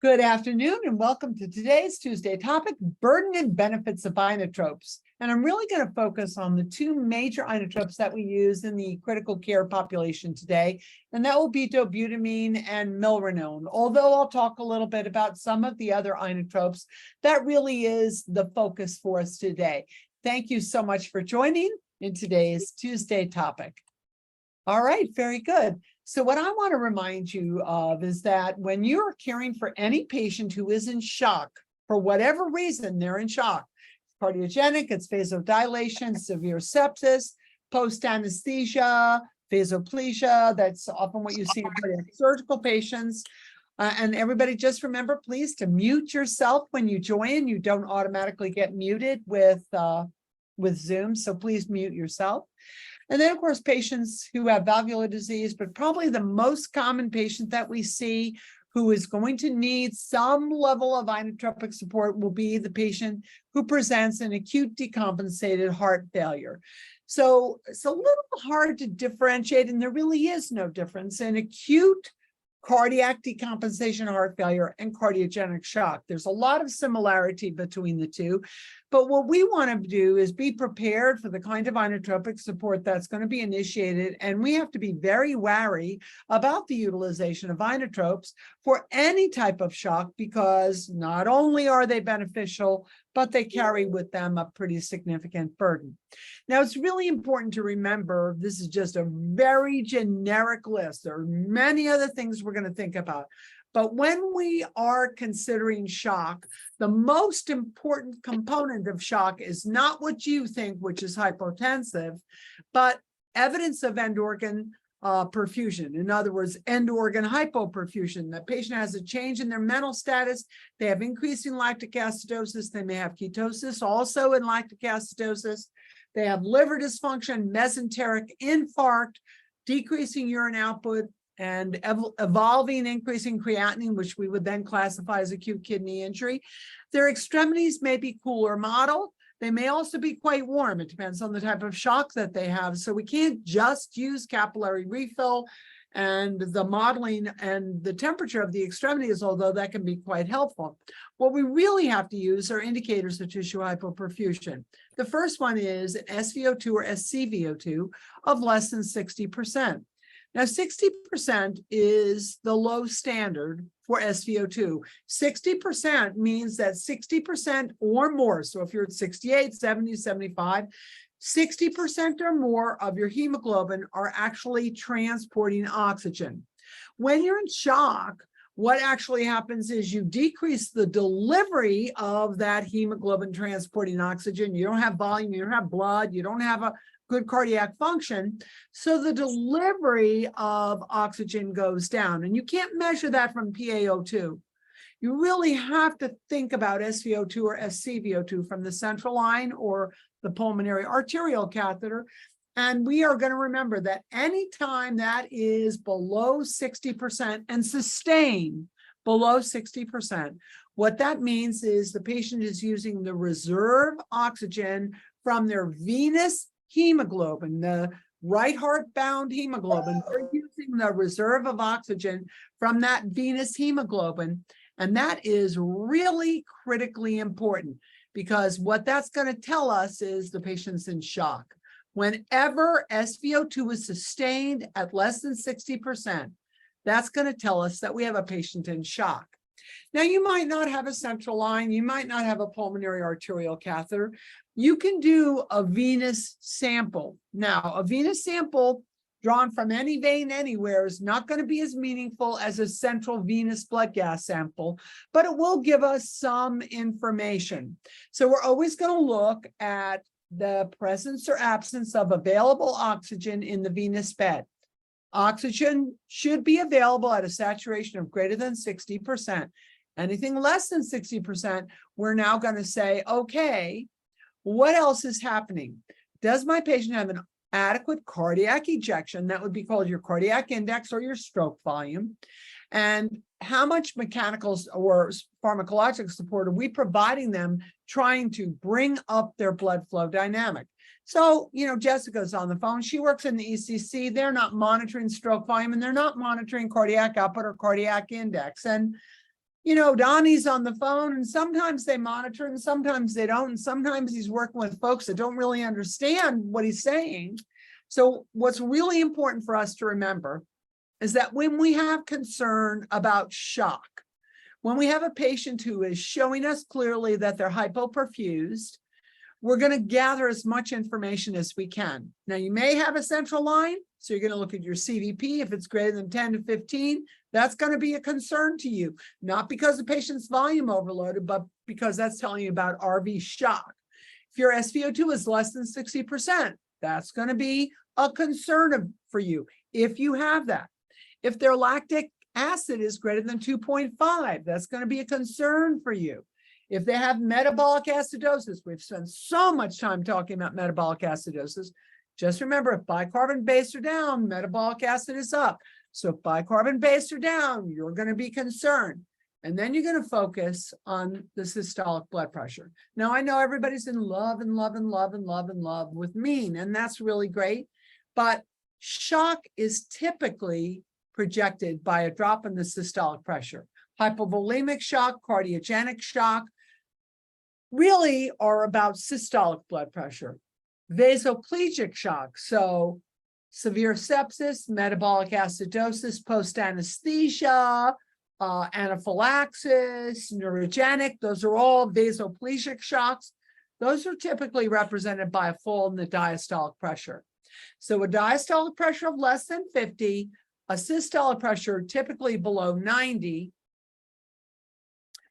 Good afternoon and welcome to today's Tuesday topic, burden and benefits of inotropes. And I'm really going to focus on the two major inotropes that we use in the critical care population today, and that will be dobutamine and milrinone. Although I'll talk a little bit about some of the other inotropes, that really is the focus for us today. Thank you so much for joining in today's Tuesday topic. All right, very good. So what I want to remind you of is that when you're caring for any patient who is in shock, for whatever reason they're in shock, cardiogenic, it's vasodilation, severe sepsis, post-anesthesia, vasoplegia, that's often what you see in cardiac surgical patients. And everybody just remember, please, to mute yourself when you join. You don't automatically get muted with Zoom, so please mute yourself. And then, of course, patients who have valvular disease, but probably the most common patient that we see who is going to need some level of inotropic support will be the patient who presents an acute decompensated heart failure. So it's a little hard to differentiate, and there really is no difference in acute cardiac decompensation heart failure and cardiogenic shock. There's a lot of similarity between the two, but what we want to do is be prepared for the kind of inotropic support that's going to be initiated, and we have to be very wary about the utilization of inotropes for any type of shock, because not only are they beneficial, but they carry with them a pretty significant burden. Now, it's really important to remember, this is just a very generic list. There are many other things we're going to think about. But when we are considering shock, the most important component of shock is not what you think, which is hypotensive, but evidence of end organ perfusion. In other words, end organ hypoperfusion. The patient has a change in their mental status. They have increasing lactic acidosis. They may have ketosis also in lactic acidosis. They have liver dysfunction, mesenteric infarct, decreasing urine output, and evolving increasing creatinine, which we would then classify as acute kidney injury. Their extremities may be cool or mottled. They may also be quite warm. It depends on the type of shock that they have. So we can't just use capillary refill and the modeling and the temperature of the extremities, although that can be quite helpful. What we really have to use are indicators of tissue hypoperfusion. The first one is an SVO2 or SCVO2 of less than 60%. Now, 60% is the low standard for SVO2. 60% means that 60% or more, so if you're at 68, 70, 75, 60% or more of your hemoglobin are actually transporting oxygen. When you're in shock, what actually happens is you decrease the delivery of that hemoglobin transporting oxygen. You don't have volume, you don't have blood, you don't have a good cardiac function, so the delivery of oxygen goes down, and you can't measure that from PaO2. You really have to think about SVO2 or SCVO2 from the central line or the pulmonary arterial catheter, and we are going to remember that anytime that is below 60% and sustained below 60%, what that means is the patient is using the reserve oxygen from their venous hemoglobin, the right heart bound hemoglobin. They're using the reserve of oxygen from that venous hemoglobin. And that is really critically important, because what that's going to tell us is the patient's in shock. Whenever SVO2 is sustained at less than 60%, that's going to tell us that we have a patient in shock. Now, you might not have a central line. You might not have a pulmonary arterial catheter. You can do a venous sample. Now, a venous sample drawn from any vein anywhere is not going to be as meaningful as a central venous blood gas sample, but it will give us some information. So we're always going to look at the presence or absence of available oxygen in the venous bed. Oxygen should be available at a saturation of greater than 60%. Anything less than 60%, we're now going to say, okay, what else is happening? Does my patient have an adequate cardiac ejection? That would be called your cardiac index or your stroke volume. And how much mechanical or pharmacologic support are we providing them, trying to bring up their blood flow dynamic? So, Jessica's on the phone. She works in the ECC. They're not monitoring stroke volume, and they're not monitoring cardiac output or cardiac index. And Donnie's on the phone, and sometimes they monitor and sometimes they don't. And sometimes he's working with folks that don't really understand what he's saying. So what's really important for us to remember is that when we have concern about shock, when we have a patient who is showing us clearly that they're hypoperfused, we're going to gather as much information as we can. Now, you may have a central line, so you're going to look at your CVP. If it's greater than 10 to 15, that's going to be a concern to you, not because the patient's volume overloaded, but because that's telling you about RV shock. If your SpO2 is less than 60%, that's going to be a concern for you if you have that. If their lactic acid is greater than 2.5, that's going to be a concern for you. If they have metabolic acidosis, we've spent so much time talking about metabolic acidosis. Just remember, if bicarbonate base are down, metabolic acid is up. So if bicarbonate base are down, you're going to be concerned. And then you're going to focus on the systolic blood pressure. Now, I know everybody's in love with mean, and that's really great. But shock is typically projected by a drop in the systolic pressure. Hypovolemic shock, cardiogenic shock really are about systolic blood pressure. Vasoplegic shock, so severe sepsis, metabolic acidosis, post-anesthesia, anaphylaxis, neurogenic, those are all vasoplegic shocks. Those are typically represented by a fall in the diastolic pressure. So a diastolic pressure of less than 50, a systolic pressure typically below 90,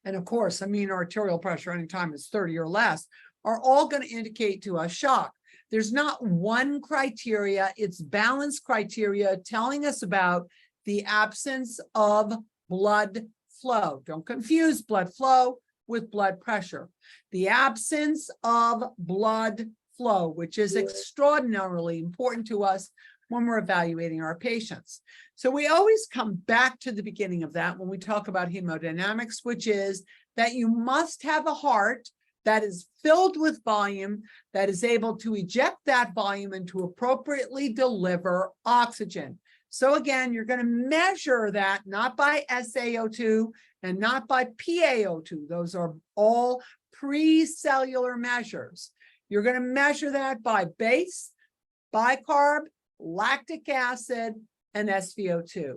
and of course, a mean arterial pressure anytime it's 30 or less, are all going to indicate to us shock. There's not one criteria, it's balanced criteria telling us about the absence of blood flow. Don't confuse blood flow with blood pressure. The absence of blood flow, which is extraordinarily important to us when we're evaluating our patients. So we always come back to the beginning of that when we talk about hemodynamics, which is that you must have a heart that is filled with volume, that is able to eject that volume and to appropriately deliver oxygen. So again, you're going to measure that not by SaO2 and not by PaO2. Those are all pre-cellular measures. You're going to measure that by base, bicarb, lactic acid, and SpO2.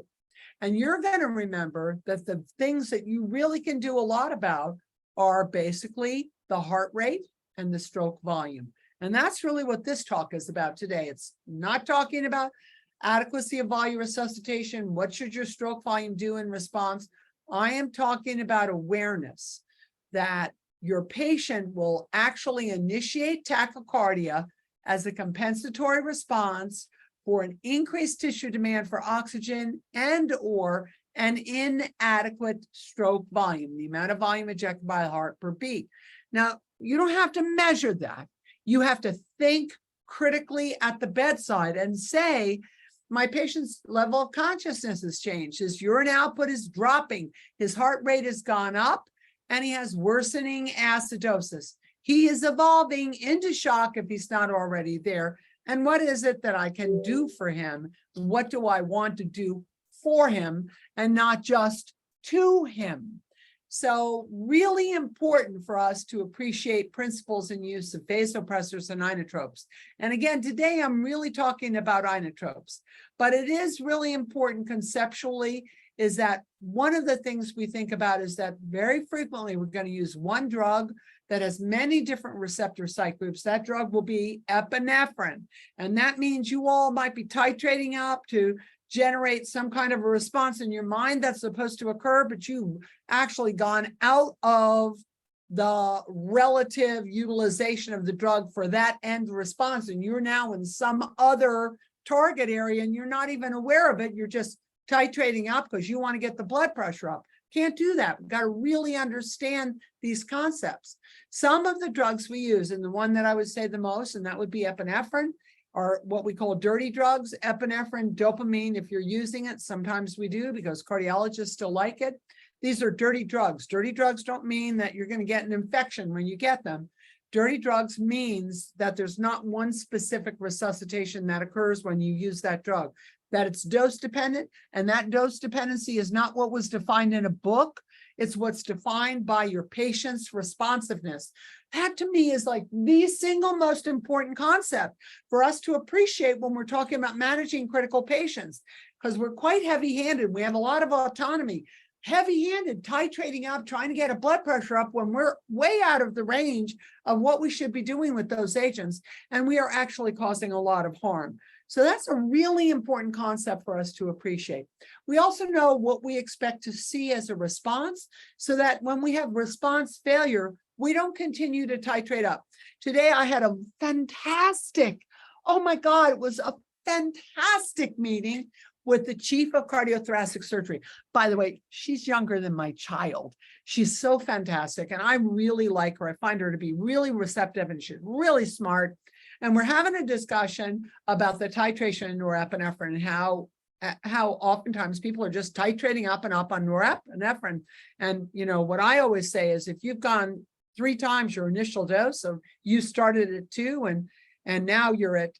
And you're going to remember that the things that you really can do a lot about are basically the heart rate and the stroke volume. And that's really what this talk is about today. It's not talking about adequacy of volume resuscitation. What should your stroke volume do in response? I am talking about awareness that your patient will actually initiate tachycardia as a compensatory response for an increased tissue demand for oxygen and or an inadequate stroke volume, the amount of volume ejected by the heart per beat. Now, you don't have to measure that. You have to think critically at the bedside and say, my patient's level of consciousness has changed. His urine output is dropping. His heart rate has gone up, and he has worsening acidosis. He is evolving into shock if he's not already there. And what is it that I can do for him? What do I want to do for him and not just to him? So really important for us to appreciate principles in use of vasopressors and inotropes. And again, today I'm really talking about inotropes, but it is really important conceptually is that one of the things we think about is that very frequently we're going to use one drug that has many different receptor site groups. That drug will be epinephrine. And that means you all might be titrating up to generate some kind of a response in your mind that's supposed to occur, but you've actually gone out of the relative utilization of the drug for that end response. And you're now in some other target area and you're not even aware of it. You're just titrating up because you want to get the blood pressure up. Can't do that. We've got to really understand these concepts. Some of the drugs we use, and the one that I would say the most, and that would be epinephrine, are what we call dirty drugs. Epinephrine, dopamine, if you're using it, sometimes we do because cardiologists still like it. These are dirty drugs. Dirty drugs don't mean that you're going to get an infection when you get them. Dirty drugs means that there's not one specific resuscitation that occurs when you use that drug, that it's dose dependent, and that dose dependency is not what was defined in a book. It's what's defined by your patient's responsiveness. That to me is like the single most important concept for us to appreciate when we're talking about managing critical patients, because we're quite heavy-handed. We have a lot of autonomy. Heavy-handed, titrating up, trying to get a blood pressure up when we're way out of the range of what we should be doing with those agents, and we are actually causing a lot of harm. So that's a really important concept for us to appreciate. We also know what we expect to see as a response, so that when we have response failure, we don't continue to titrate up. Today I had a fantastic, oh my God, it was a fantastic meeting with the chief of cardiothoracic surgery. By the way, she's younger than my child. She's so fantastic, and I really like her. I find her to be really receptive, and she's really smart. And we're having a discussion about the titration in norepinephrine and how oftentimes people are just titrating up and up on norepinephrine. And you know what I always say is, if you've gone 3 times your initial dose, so you started at 2 and now you're at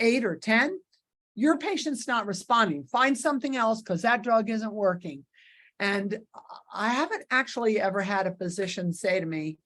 8 or 10, your patient's not responding. Find something else, because that drug isn't working. And I haven't actually ever had a physician say to me,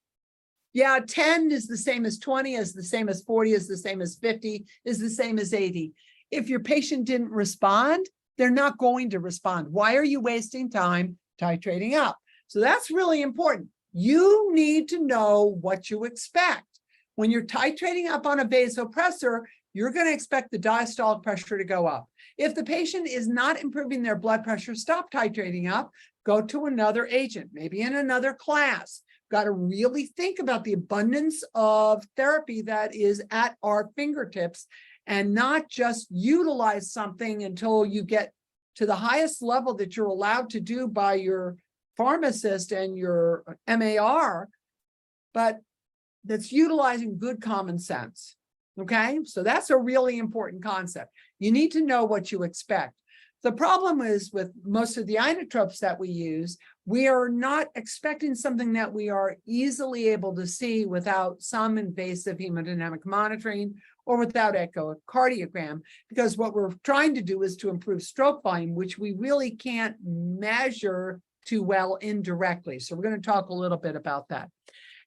yeah, 10 is the same as 20, is the same as 40, is the same as 50, is the same as 80. If your patient didn't respond, they're not going to respond. Why are you wasting time titrating up? So that's really important. You need to know what you expect. When you're titrating up on a vasopressor, you're going to expect the diastolic pressure to go up. If the patient is not improving their blood pressure, stop titrating up, go to another agent, maybe in another class. Got to really think about the abundance of therapy that is at our fingertips, and not just utilize something until you get to the highest level that you're allowed to do by your pharmacist and your MAR, but that's utilizing good common sense. Okay, so that's a really important concept. You need to know what you expect. The problem is with most of the inotropes that we use, we are not expecting something that we are easily able to see without some invasive hemodynamic monitoring or without echocardiogram, because what we're trying to do is to improve stroke volume, which we really can't measure too well indirectly. So we're going to talk a little bit about that.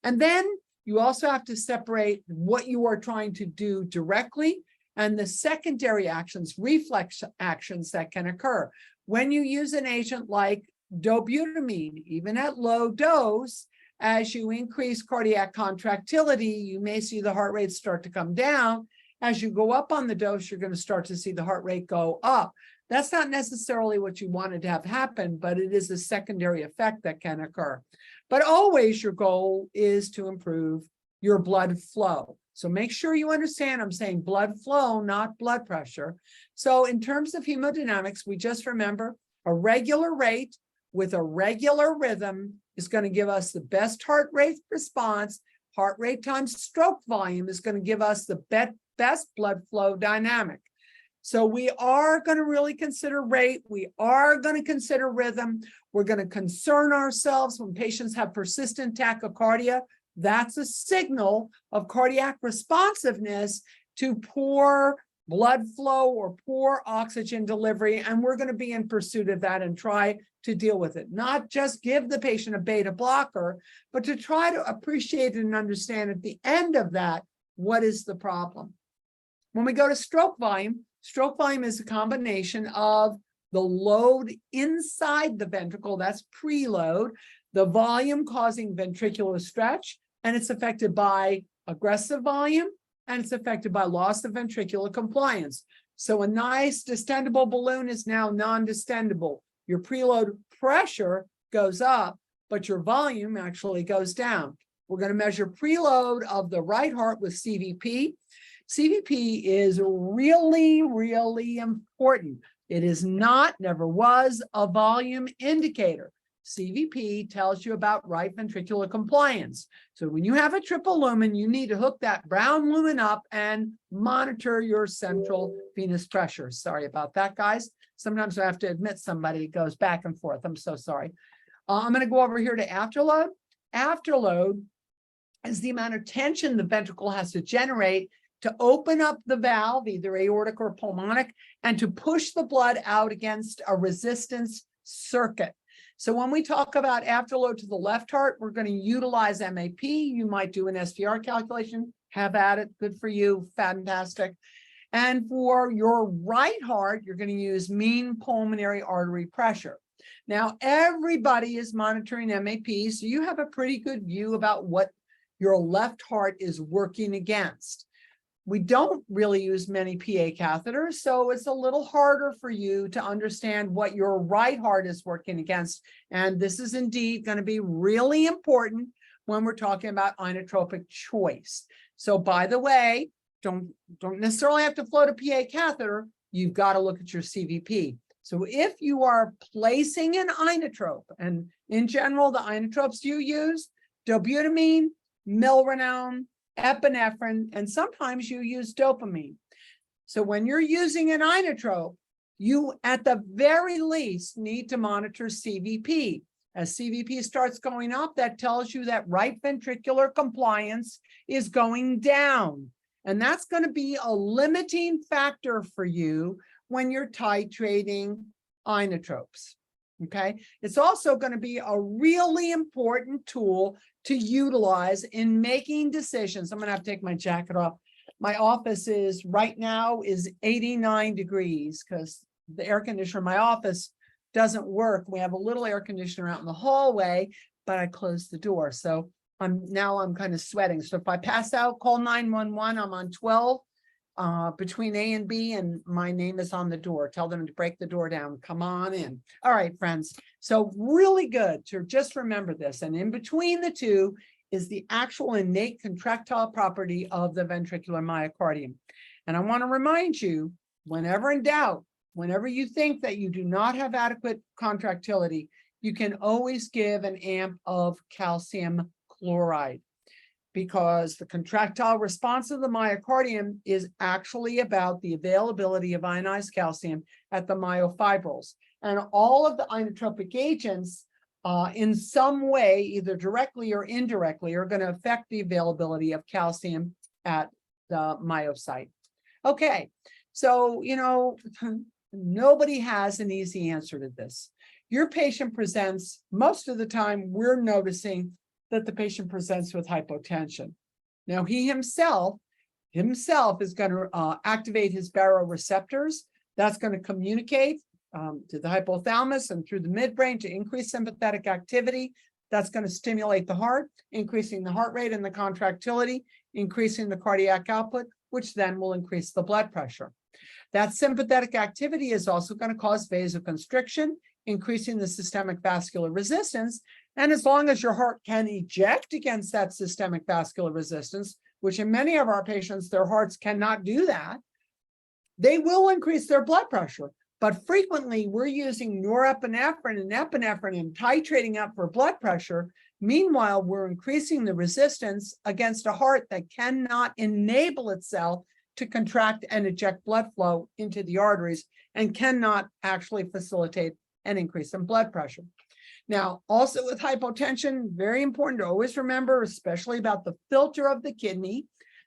And then you also have to separate what you are trying to do directly and the secondary actions, reflex actions that can occur. When you use an agent like Dobutamine, even at low dose, as you increase cardiac contractility, you may see the heart rate start to come down. As you go up on the dose, you're going to start to see the heart rate go up. That's not necessarily what you wanted to have happen, but it is a secondary effect that can occur. But always your goal is to improve your blood flow. So make sure you understand I'm saying blood flow, not blood pressure. So in terms of hemodynamics, we just remember a regular rate with a regular rhythm is going to give us the best heart rate response. Heart rate times stroke volume is going to give us the best blood flow dynamic. So we are going to really consider rate. We are going to consider rhythm. We're going to concern ourselves when patients have persistent tachycardia. That's a signal of cardiac responsiveness to poor blood flow or poor oxygen delivery. And we're going to be in pursuit of that and try to deal with it. Not just give the patient a beta blocker, but to try to appreciate and understand at the end of that, what is the problem? When we go to stroke volume is a combination of the load inside the ventricle, that's preload, the volume causing ventricular stretch, and it's affected by aggressive volume, and it's affected by loss of ventricular compliance. So a nice distendable balloon is now non-distendable. Your preload pressure goes up, but your volume actually goes down. We're going to measure preload of the right heart with CVP. CVP is really, really important. It is not, never was, a volume indicator. CVP tells you about right ventricular compliance. So when you have a triple lumen, you need to hook that brown lumen up and monitor your central venous pressure. Sorry about that, guys. Sometimes I have to admit somebody goes back and forth. I'm so sorry. I'm going to go over here to afterload. Afterload is the amount of tension the ventricle has to generate to open up the valve, either aortic or pulmonic, and to push the blood out against a resistance circuit. So when we talk about afterload to the left heart, we're going to utilize MAP. You might do an SVR calculation. Have at it. Good for you. Fantastic. And for your right heart, you're going to use mean pulmonary artery pressure. Now, everybody is monitoring MAP, so you have a pretty good view about what your left heart is working against. We don't really use many PA catheters, so it's a little harder for you to understand what your right heart is working against. And this is indeed going to be really important when we're talking about inotropic choice. So by the way, don't necessarily have to float a PA catheter. You've got to look at your CVP. So if you are placing an inotrope, and in general, the inotropes you use, dobutamine, milrinone, epinephrine, and sometimes you use dopamine. So when you're using an inotrope, you at the very least need to monitor CVP. As CVP starts going up, that tells you that right ventricular compliance is going down. And that's going to be a limiting factor for you when you're titrating inotropes. Okay. It's also going to be a really important tool to utilize in making decisions. I'm going to have to take my jacket off. My office is right now is 89 degrees because the air conditioner in my office doesn't work. We have a little air conditioner out in the hallway, but I closed the door. So I'm kind of sweating. So if I pass out, call 911. I'm on 12 between A and B, and my name is on the door. Tell them to break the door down. Come on in. All right, friends. So really good to just remember this. And in between the two is the actual innate contractile property of the ventricular myocardium. And I want to remind you, whenever in doubt, whenever you think that you do not have adequate contractility, you can always give an amp of calcium chloride, because the contractile response of the myocardium is actually about the availability of ionized calcium at the myofibrils. And all of the inotropic agents in some way, either directly or indirectly, are going to affect the availability of calcium at the myocyte. Okay, so, nobody has an easy answer to this. Your patient presents, most of the time, we're noticing that the patient presents with hypotension. Now, he himself is going to activate his baroreceptors. That's going to communicate to the hypothalamus and through the midbrain to increase sympathetic activity. That's going to stimulate the heart, increasing the heart rate and the contractility, increasing the cardiac output, which then will increase the blood pressure. That sympathetic activity is also going to cause vasoconstriction, increasing the systemic vascular resistance. And as long as your heart can eject against that systemic vascular resistance, which in many of our patients, their hearts cannot do that, they will increase their blood pressure. But frequently, we're using norepinephrine and epinephrine and titrating up for blood pressure. Meanwhile, we're increasing the resistance against a heart that cannot enable itself to contract and eject blood flow into the arteries and cannot actually facilitate an increase in blood pressure. Now, also with hypotension, very important to always remember, especially about the filter of the kidney,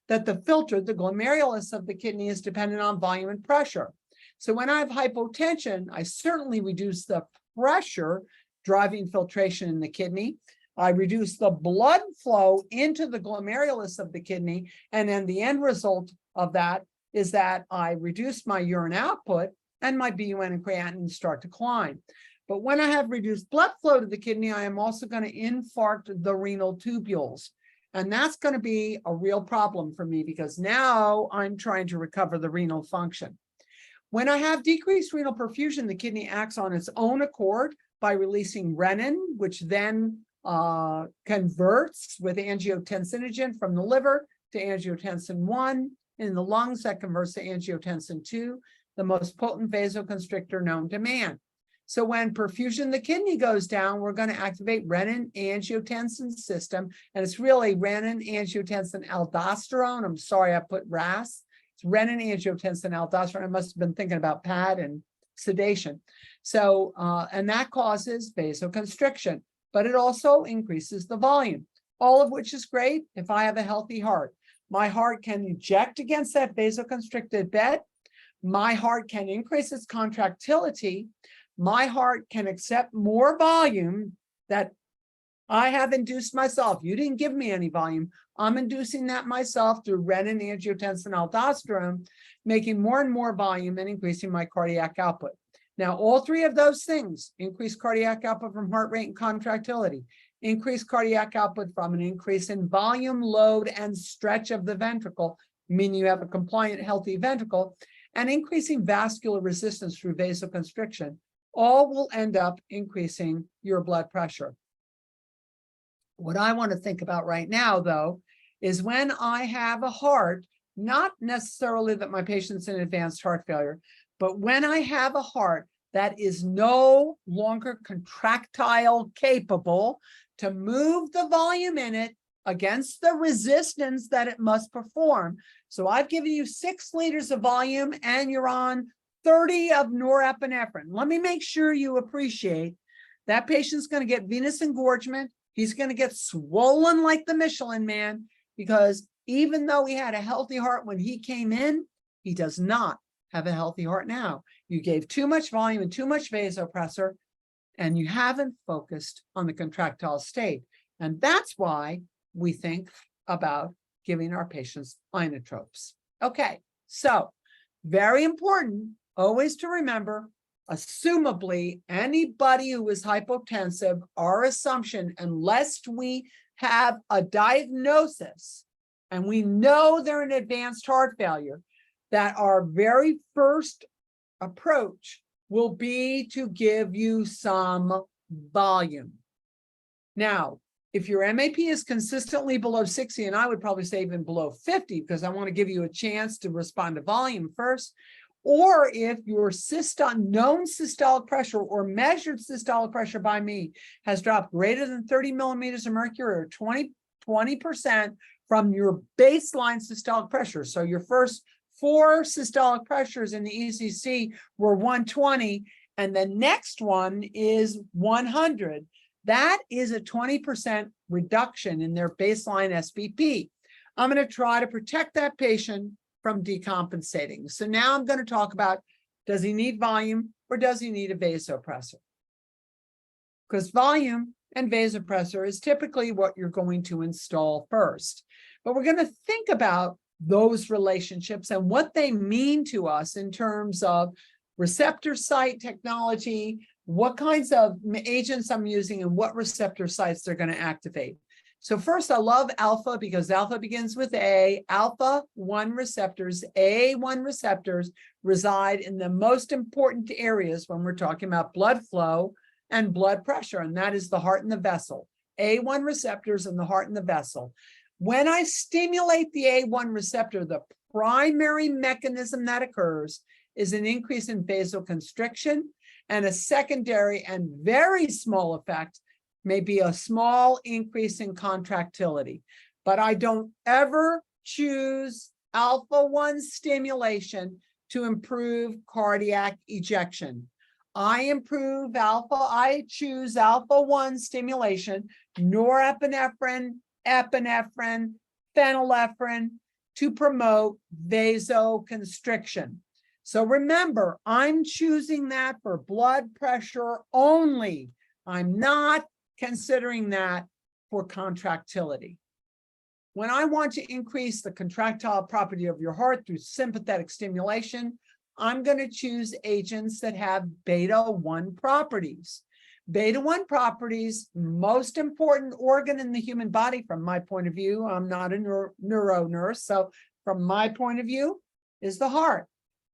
that the filter, the glomerulus of the kidney, is dependent on volume and pressure. So when I have hypotension, I certainly reduce the pressure driving filtration in the kidney. I reduce the blood flow into the glomerulus of the kidney, and then the end result of that is that I reduce my urine output and my BUN and creatinine start to climb. But when I have reduced blood flow to the kidney, I am also going to infarct the renal tubules. And that's going to be a real problem for me because now I'm trying to recover the renal function. When I have decreased renal perfusion, the kidney acts on its own accord by releasing renin, which then converts with angiotensinogen from the liver to angiotensin 1. In the lungs, that converts to angiotensin 2, the most potent vasoconstrictor known to man. So when perfusion in the kidney goes down, we're going to activate renin-angiotensin system. And it's really renin-angiotensin-aldosterone. I'm sorry, I put RAS. It's renin-angiotensin-aldosterone. I must have been thinking about PAD and sedation. So, and that causes vasoconstriction, but it also increases the volume, all of which is great if I have a healthy heart. My heart can eject against that vasoconstricted bed. My heart can increase its contractility. my heart can accept more volume that I have induced myself. You didn't give me any volume. I'm inducing that myself through renin, angiotensin, aldosterone, making more and more volume and increasing my cardiac output. Now, all three of those things, increased cardiac output from heart rate and contractility, increased cardiac output from an increase in volume, load, and stretch of the ventricle, meaning you have a compliant, healthy ventricle, and increasing vascular resistance through vasoconstriction, all will end up increasing your blood pressure. What I want to think about right now, though, is when I have a heart, not necessarily that my patient's in advanced heart failure, but when I have a heart that is no longer contractile capable to move the volume in it against the resistance that it must perform. So I've given you 6 liters of volume and you're on 30 of norepinephrine. Let me make sure you appreciate that patient's going to get venous engorgement. He's going to get swollen like the Michelin Man, because even though he had a healthy heart when he came in, he does not have a healthy heart now. You gave too much volume and too much vasopressor, and you haven't focused on the contractile state. And that's why we think about giving our patients inotropes. Okay, so very important always to remember, assumably, anybody who is hypotensive, our assumption, unless we have a diagnosis and we know they're in advanced heart failure, that our very first approach will be to give you some volume. Now, if your MAP is consistently below 60, and I would probably say even below 50, because I want to give you a chance to respond to volume first, or if your known systolic pressure or measured systolic pressure by me has dropped greater than 30 millimeters of mercury, or 20% from your baseline systolic pressure. So your first 4 systolic pressures in the ECC were 120, and the next one is 100. That is a 20% reduction in their baseline SBP. I'm going to try to protect that patient from decompensating. So now I'm going to talk about, does he need volume or does he need a vasopressor? Because volume and vasopressor is typically what you're going to install first. But we're going to think about those relationships and what they mean to us in terms of receptor site technology, what kinds of agents I'm using, and what receptor sites they're going to activate. So first, I love alpha because alpha begins with A. Alpha-1 receptors, A1 receptors, reside in the most important areas when we're talking about blood flow and blood pressure, and that is the heart and the vessel. A1 receptors in the heart and the vessel. When I stimulate the A1 receptor, the primary mechanism that occurs is an increase in vasoconstriction, and a secondary and very small effect may be a small increase in contractility. But I don't ever choose alpha-1 stimulation to improve cardiac ejection. I choose alpha-1 stimulation, norepinephrine, epinephrine, phenylephrine, to promote vasoconstriction. So remember, I'm choosing that for blood pressure only. I'm not considering that for contractility. When I want to increase the contractile property of your heart through sympathetic stimulation, I'm going to choose agents that have beta-1 properties. Beta-1 properties, most important organ in the human body from my point of view, I'm not a neuro nurse, so from my point of view, is the heart.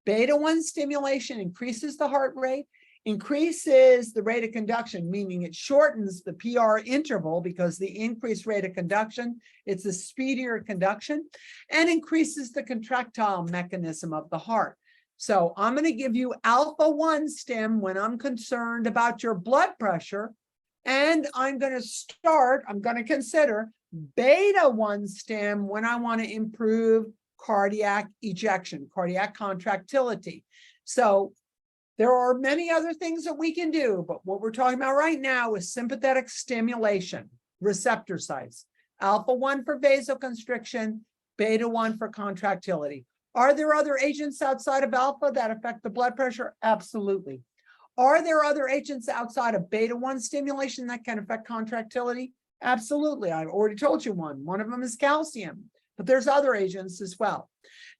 Beta-1 stimulation increases the heart rate, increases the rate of conduction, meaning it shortens the PR interval because the increased rate of conduction, it's a speedier conduction, and increases the contractile mechanism of the heart. So I'm going to give you alpha-1 stim when I'm concerned about your blood pressure, and I'm going to consider beta-1 stim when I want to improve cardiac ejection, cardiac contractility. So there are many other things that we can do, but what we're talking about right now is sympathetic stimulation, receptor sites, alpha-1 for vasoconstriction, beta-1 for contractility. Are there other agents outside of alpha that affect the blood pressure? Absolutely. Are there other agents outside of beta-1 stimulation that can affect contractility? Absolutely. I've already told you one. One of them is calcium, but there's other agents as well.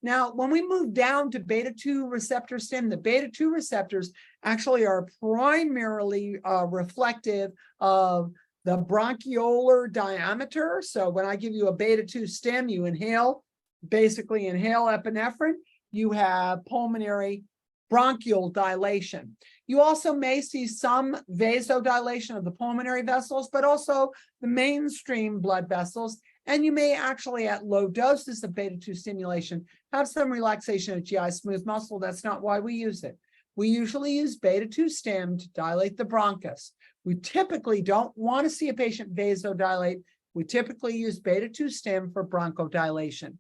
Now, when we move down to beta-2 receptor stim, the beta-2 receptors actually are primarily reflective of the bronchiolar diameter. So when I give you a beta-2 stim, you basically inhale epinephrine, you have pulmonary bronchial dilation. You also may see some vasodilation of the pulmonary vessels, but also the mainstream blood vessels. And you may actually, at low doses of beta-2 stimulation, have some relaxation of GI smooth muscle. That's not why we use it. We usually use beta-2 stim to dilate the bronchus. We typically don't want to see a patient vasodilate. We typically use beta-2 stim for bronchodilation.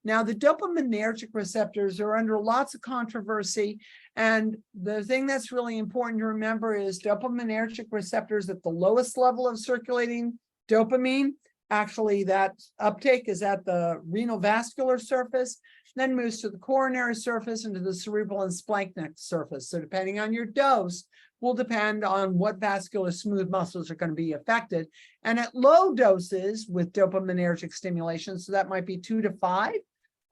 Now, the dopaminergic receptors are under lots of controversy. And the thing that's really important to remember is dopaminergic receptors at the lowest level of circulating dopamine. Actually, that uptake is at the renal vascular surface, then moves to the coronary surface and to the cerebral and splanchnic surface. So depending on your dose, will depend on what vascular smooth muscles are going to be affected. And at low doses with dopaminergic stimulation, so that might be 2 to 5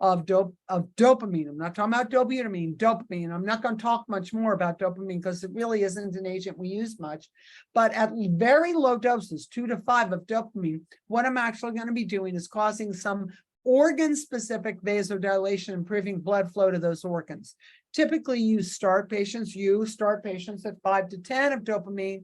of dopamine. I'm not talking about dobutamine, dopamine. I'm not going to talk much more about dopamine because it really isn't an agent we use much. But at very low doses, 2 to 5 of dopamine, what I'm actually going to be doing is causing some organ-specific vasodilation, improving blood flow to those organs. Typically, you start patients at 5 to 10 of dopamine.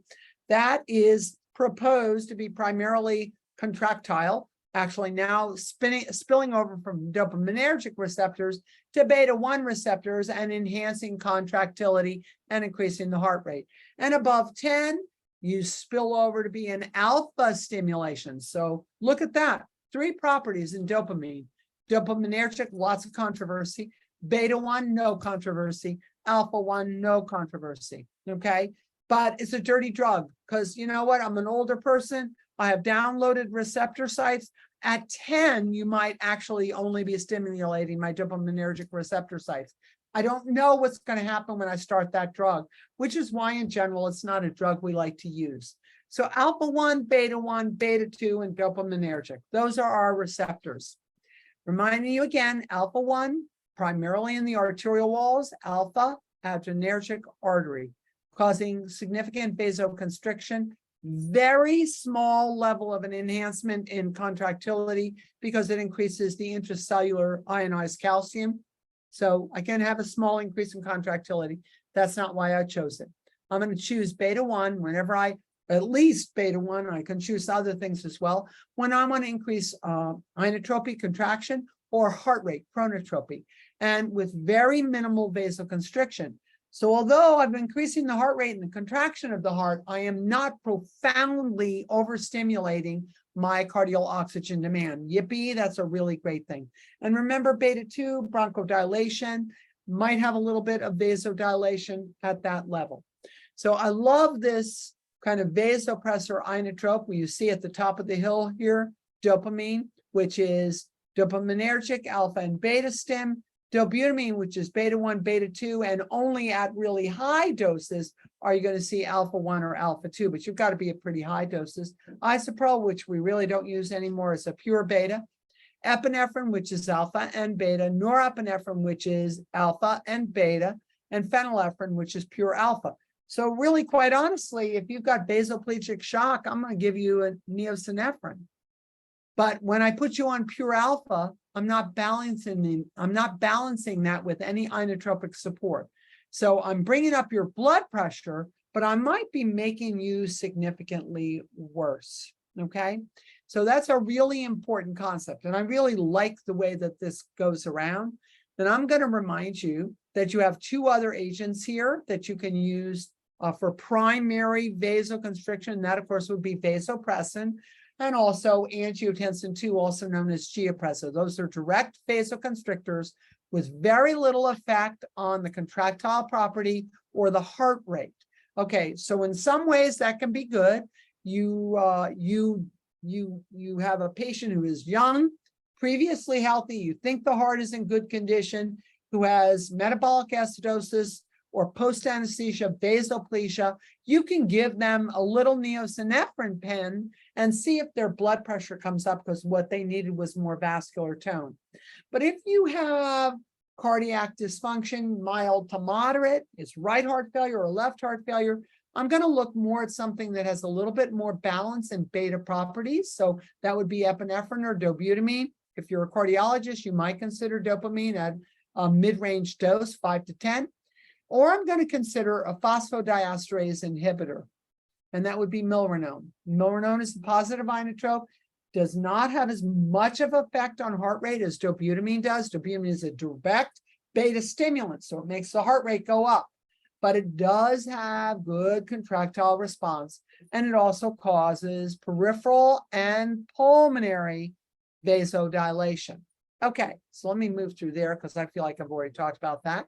That is proposed to be primarily contractile, actually now spilling over from dopaminergic receptors to beta-1 receptors and enhancing contractility and increasing the heart rate. And above 10, you spill over to be an alpha stimulation. So look at that. 3 properties in dopamine. Dopaminergic, lots of controversy. Beta-1, no controversy. Alpha-1, no controversy. Okay? But it's a dirty drug because you know what? I'm an older person. I have downloaded receptor sites. At 10, you might actually only be stimulating my dopaminergic receptor sites. I don't know what's going to happen when I start that drug, which is why in general, it's not a drug we like to use. So alpha-1, beta-1, beta-2, and dopaminergic. Those are our receptors. Reminding you again, alpha-1, primarily in the arterial walls, alpha, adrenergic artery, causing significant vasoconstriction, very small level of an enhancement in contractility because it increases the intracellular ionized calcium. So I can have a small increase in contractility. That's not why I chose it. I'm going to choose beta-1 whenever at least beta-1, I can choose other things as well, when I want to increase inotropic contraction or heart rate, chronotropy, and with very minimal vasoconstriction. So although I'm increasing the heart rate and the contraction of the heart, I am not profoundly overstimulating myocardial oxygen demand. Yippee, that's a really great thing. And remember, beta-2, bronchodilation, might have a little bit of vasodilation at that level. So I love this kind of vasopressor inotrope where you see at the top of the hill here, dopamine, which is dopaminergic alpha and beta stim, dobutamine, which is beta-1, beta-2, and only at really high doses are you going to see alpha-1 or alpha-2, but you've got to be at pretty high doses. Isoprel, which we really don't use anymore, is a pure beta. Epinephrine, which is alpha and beta. Norepinephrine, which is alpha and beta. And phenylephrine, which is pure alpha. So really, quite honestly, if you've got vasoplegic shock, I'm going to give you a neosynephrine. But when I put you on pure alpha, I'm not balancing that with any inotropic support. So I'm bringing up your blood pressure, but I might be making you significantly worse. Okay. So that's a really important concept. And I really like the way that this goes around. Then I'm going to remind you that you have 2 other agents here that you can use for primary vasoconstriction. That, of course, would be vasopressin and also angiotensin 2, also known as giapresso. Those are direct vasoconstrictors with very little effect on the contractile property or the heart rate. Okay, so in some ways that can be good. You have a patient who is young, previously healthy, you think the heart is in good condition, who has metabolic acidosis or post-anesthesia vasoplegia, you can give them a little neosynephrine pen and see if their blood pressure comes up, because what they needed was more vascular tone. But if you have cardiac dysfunction, mild to moderate, it's right heart failure or left heart failure, I'm going to look more at something that has a little bit more balance and beta properties. So that would be epinephrine or dobutamine. If you're a cardiologist, you might consider dopamine at a mid-range dose, 5 to 10. Or I'm going to consider a phosphodiesterase inhibitor, and that would be milrinone. Milrinone is a positive inotrope, does not have as much of an effect on heart rate as dobutamine does. Dobutamine is a direct beta stimulant, so it makes the heart rate go up. But it does have good contractile response, and it also causes peripheral and pulmonary vasodilation. Okay, so let me move through there because I feel like I've already talked about that.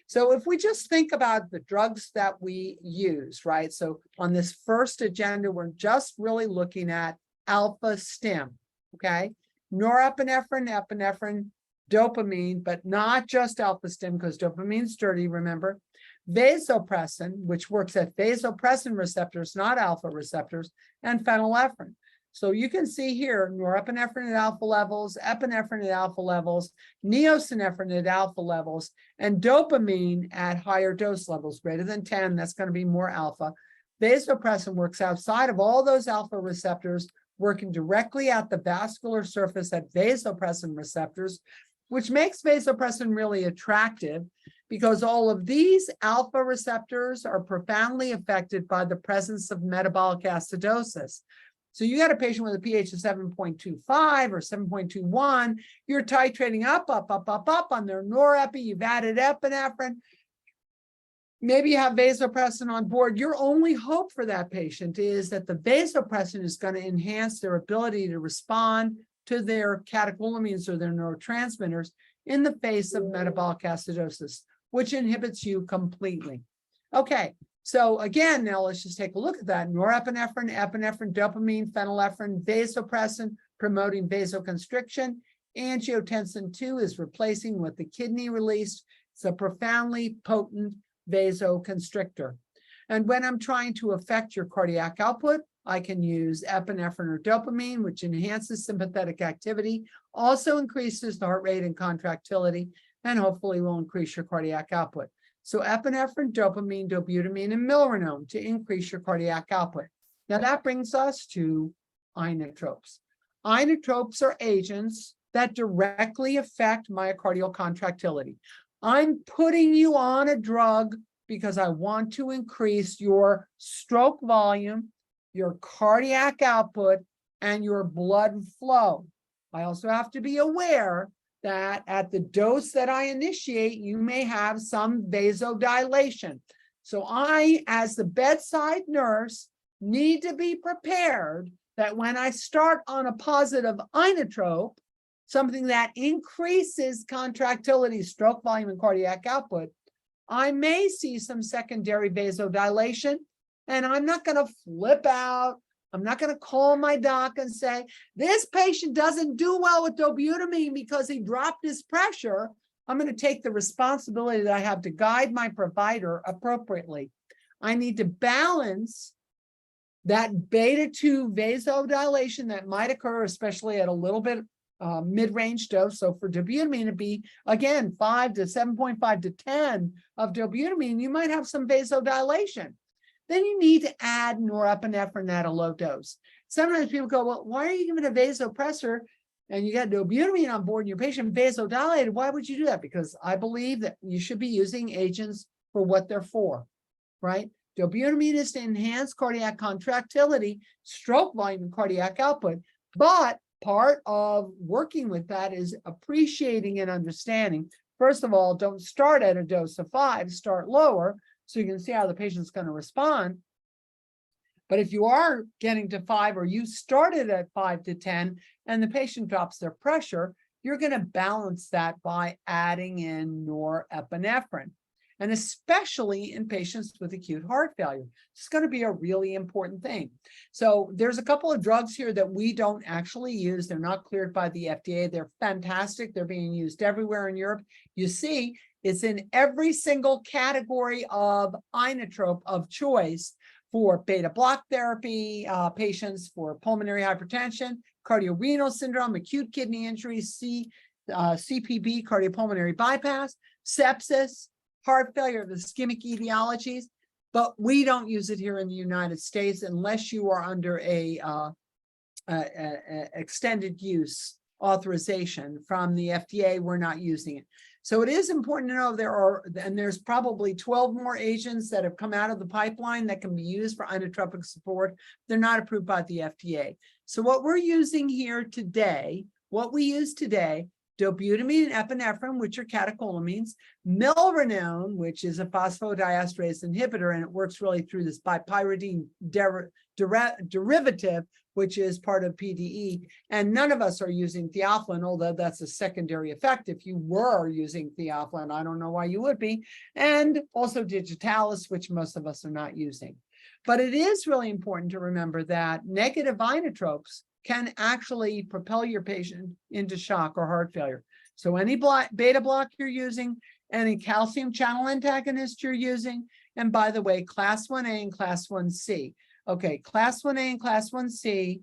So if we just think about the drugs that we use, right? So on this first agenda, we're just really looking at alpha stim, okay? Norepinephrine, epinephrine, dopamine, but not just alpha stim because dopamine's dirty, remember? Vasopressin, which works at vasopressin receptors, not alpha receptors, and phenylephrine. So you can see here, norepinephrine at alpha levels, epinephrine at alpha levels, neosynephrine at alpha levels, and dopamine at higher dose levels, greater than 10, that's going to be more alpha. Vasopressin works outside of all those alpha receptors, working directly at the vascular surface at vasopressin receptors, which makes vasopressin really attractive because all of these alpha receptors are profoundly affected by the presence of metabolic acidosis. So you got a patient with a pH of 7.25 or 7.21, you're titrating up on their norepi, you've added epinephrine, maybe you have vasopressin on board. Your only hope for that patient is that the vasopressin is going to enhance their ability to respond to their catecholamines or their neurotransmitters in the face of metabolic acidosis, which inhibits you completely. Okay, so again, now let's just take a look at that. Norepinephrine, epinephrine, dopamine, phenylephrine, vasopressin, promoting vasoconstriction. Angiotensin 2 is replacing what the kidney released. It's a profoundly potent vasoconstrictor. And when I'm trying to affect your cardiac output, I can use epinephrine or dopamine, which enhances sympathetic activity, also increases the heart rate and contractility, and hopefully will increase your cardiac output. So epinephrine, dopamine, dobutamine, and milrinone to increase your cardiac output. Now that brings us to inotropes. Inotropes are agents that directly affect myocardial contractility. I'm putting you on a drug because I want to increase your stroke volume, your cardiac output, and your blood flow. I also have to be aware that at the dose that I initiate, you may have some vasodilation. So I, as the bedside nurse, need to be prepared that when I start on a positive inotrope, something that increases contractility, stroke volume, and cardiac output, I may see some secondary vasodilation, and I'm not going to flip out. I'm not going to call my doc and say, this patient doesn't do well with dobutamine because he dropped his pressure. I'm going to take the responsibility that I have to guide my provider appropriately. I need to balance that beta-2 vasodilation that might occur, especially at a little bit mid-range dose. So for dobutamine, it'd be, again, 5 to 7.5 to 10 of dobutamine, you might have some vasodilation. Then you need to add norepinephrine at a low dose. Sometimes people go, well, why are you giving a vasopressor and you got dobutamine on board and your patient vasodilated? Why would you do that? Because I believe that you should be using agents for what they're for, right? Dobutamine is to enhance cardiac contractility, stroke volume, and cardiac output. But part of working with that is appreciating and understanding. First of all, don't start at a dose of 5, start lower, so you can see how the patient's going to respond. But if you are getting to 5 or you started at 5 to 10 and the patient drops their pressure, you're going to balance that by adding in norepinephrine. And especially in patients with acute heart failure, it's going to be a really important thing. So there's a couple of drugs here that we don't actually use. They're not cleared by the FDA. They're fantastic. They're being used everywhere in Europe. You see, It's in every single category of inotrope of choice for beta block therapy patients, for pulmonary hypertension, cardiorenal syndrome, acute kidney injury, CPB, cardiopulmonary bypass, sepsis, heart failure, the ischemic etiologies. But we don't use it here in the United States unless you are under a extended use authorization from the FDA. We're not using it. So it is important to know there's probably 12 more agents that have come out of the pipeline that can be used for inotropic support. They're not approved by the FDA. So what we're using here today, dobutamine and epinephrine, which are catecholamines, milrinone, which is a phosphodiesterase inhibitor, and it works really through this bipyridine derivative, which is part of PDE. And none of us are using theophylline, although that's a secondary effect. If you were using theophylline, I don't know why you would be. And also digitalis, which most of us are not using. But it is really important to remember that negative inotropes can actually propel your patient into shock or heart failure. So any beta block you're using, any calcium channel antagonist you're using, and by the way, class 1A and class 1C. Okay, class 1A and class 1C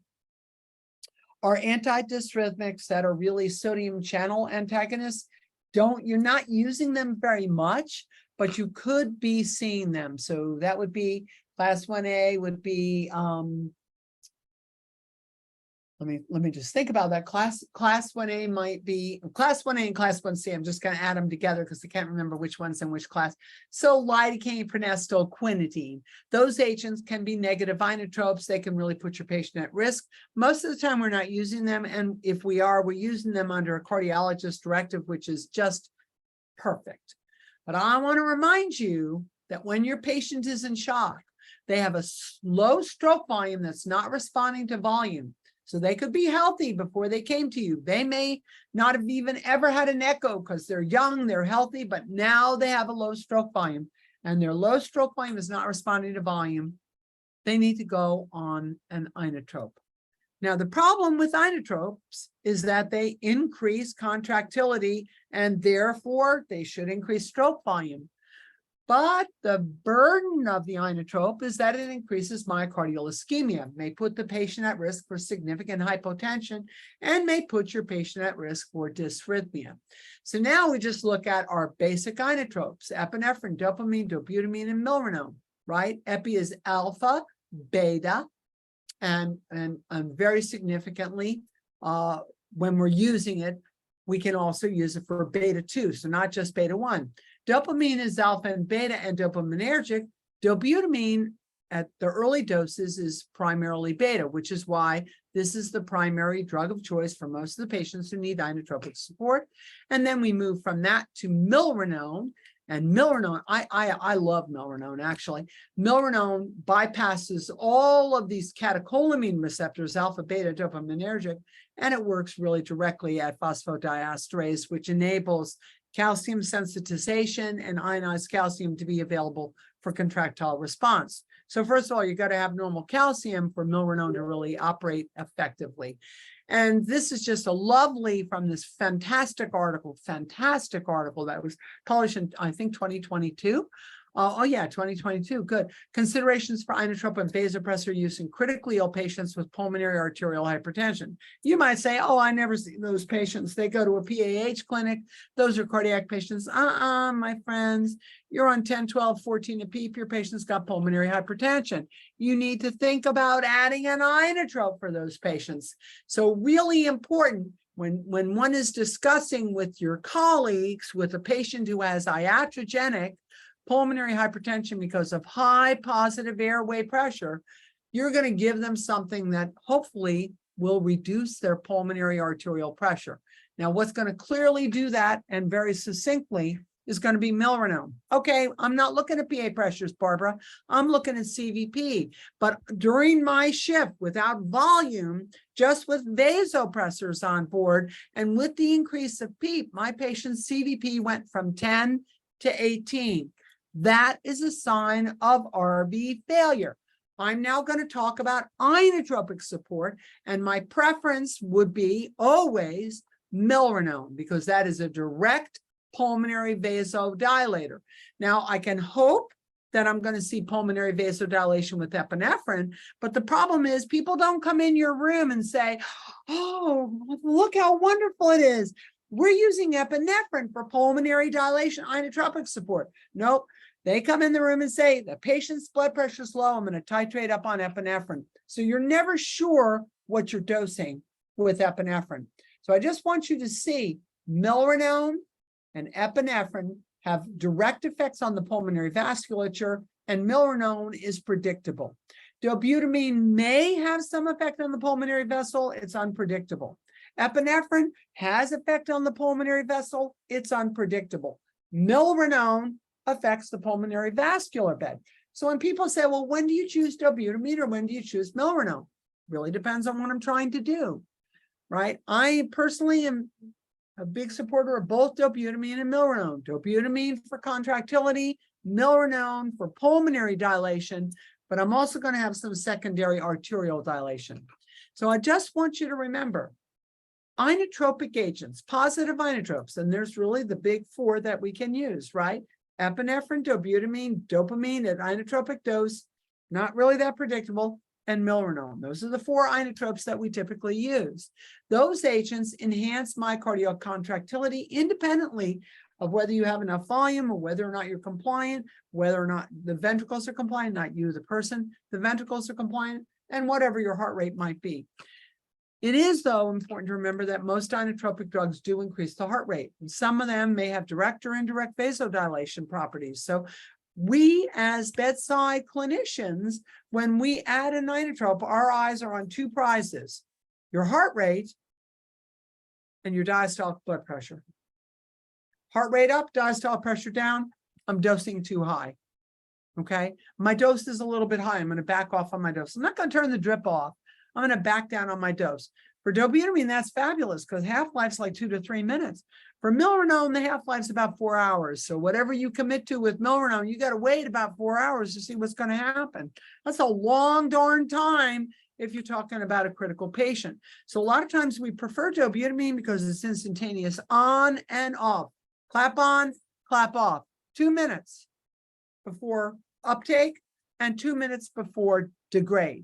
are antidysrhythmics that are really sodium channel antagonists. You're not using them very much, but you could be seeing them. So that would be class 1A would be let me just think about that. Class 1A might be class 1A and class 1C. I'm just going to add them together because I can't remember which one's in which class. So lidocaine, pronestyl, quinidine. Those agents can be negative inotropes. They can really put your patient at risk. Most of the time we're not using them. And if we are, we're using them under a cardiologist directive, which is just perfect. But I want to remind you that when your patient is in shock, they have a low stroke volume that's not responding to volume. So they could be healthy before they came to you. They may not have even ever had an echo because they're young, they're healthy, but now they have a low stroke volume and their low stroke volume is not responding to volume. They need to go on an inotrope. Now, the problem with inotropes is that they increase contractility and therefore they should increase stroke volume. But the burden of the inotrope is that it increases myocardial ischemia, may put the patient at risk for significant hypotension, and may put your patient at risk for dysrhythmia. So now we just look at our basic inotropes: epinephrine, dopamine, dobutamine, and milrinone, right? Epi is alpha, beta, and very significantly, when we're using it, we can also use it for beta 2, so not just beta 1. Dopamine is alpha and beta and dopaminergic. Dobutamine at the early doses is primarily beta, which is why this is the primary drug of choice for most of the patients who need inotropic support. And then we move from that to milrinone. And milrinone, I love milrinone, actually. Milrinone bypasses all of these catecholamine receptors, alpha, beta, dopaminergic, and it works really directly at phosphodiesterase, which enables calcium sensitization and ionized calcium to be available for contractile response. So first of all, you got to have normal calcium for milrinone to really operate effectively. And this is just a lovely from this fantastic article that was published in, I think, 2022. 2022, good. Considerations for inotrope and vasopressor use in critically ill patients with pulmonary arterial hypertension. You might say, oh, I never see those patients. They go to a PAH clinic. Those are cardiac patients. My friends, you're on 10, 12, 14 a PEEP. Your patient's got pulmonary hypertension. You need to think about adding an inotrope for those patients. So really important when one is discussing with your colleagues with a patient who has iatrogenic pulmonary hypertension because of high positive airway pressure, you're going to give them something that hopefully will reduce their pulmonary arterial pressure. Now, what's going to clearly do that and very succinctly is going to be milrinone. Okay, I'm not looking at PA pressures, Barbara. I'm looking at CVP. But during my shift, without volume, just with vasopressors on board, and with the increase of PEEP, my patient's CVP went from 10 to 18. That is a sign of RV failure. I'm now going to talk about inotropic support, and my preference would be always milrinone because that is a direct pulmonary vasodilator. Now, I can hope that I'm going to see pulmonary vasodilation with epinephrine, but the problem is people don't come in your room and say, oh, look how wonderful it is. We're using epinephrine for pulmonary dilation, inotropic support. Nope. They come in the room and say, the patient's blood pressure is low. I'm going to titrate up on epinephrine. So you're never sure what you're dosing with epinephrine. So I just want you to see milrinone and epinephrine have direct effects on the pulmonary vasculature, and milrinone is predictable. Dobutamine may have some effect on the pulmonary vessel. It's unpredictable. Epinephrine has effect on the pulmonary vessel. It's unpredictable. Milrinone affects the pulmonary vascular bed. So when people say, well, when do you choose dobutamine or when do you choose milrinone? Really depends on what I'm trying to do, right? I personally am a big supporter of both dobutamine and milrinone. Dobutamine for contractility, milrinone for pulmonary dilation, but I'm also going to have some secondary arterial dilation. So I just want you to remember, inotropic agents, positive inotropes, and there's really the big four that we can use, right? Epinephrine, dobutamine, dopamine at inotropic dose, not really that predictable, and milrinone. Those are the four inotropes that we typically use. Those agents enhance myocardial contractility independently of whether you have enough volume or whether or not you're compliant, whether or not the ventricles are compliant, not you, the person, the ventricles are compliant, and whatever your heart rate might be. It is, though, important to remember that most inotropic drugs do increase the heart rate. And some of them may have direct or indirect vasodilation properties. So we, as bedside clinicians, when we add an inotrope, our eyes are on two prizes: your heart rate and your diastolic blood pressure. Heart rate up, diastolic pressure down, I'm dosing too high. Okay, my dose is a little bit high. I'm going to back off on my dose. I'm not going to turn the drip off. I'm going to back down on my dose. For dobutamine, that's fabulous because half-life's like 2 to 3 minutes. For milrinone, the half-life's about 4 hours. So whatever you commit to with milrinone, you got to wait about 4 hours to see what's going to happen. That's a long darn time if you're talking about a critical patient. So a lot of times we prefer dobutamine because it's instantaneous on and off. Clap on, clap off. 2 minutes before uptake and 2 minutes before degrade.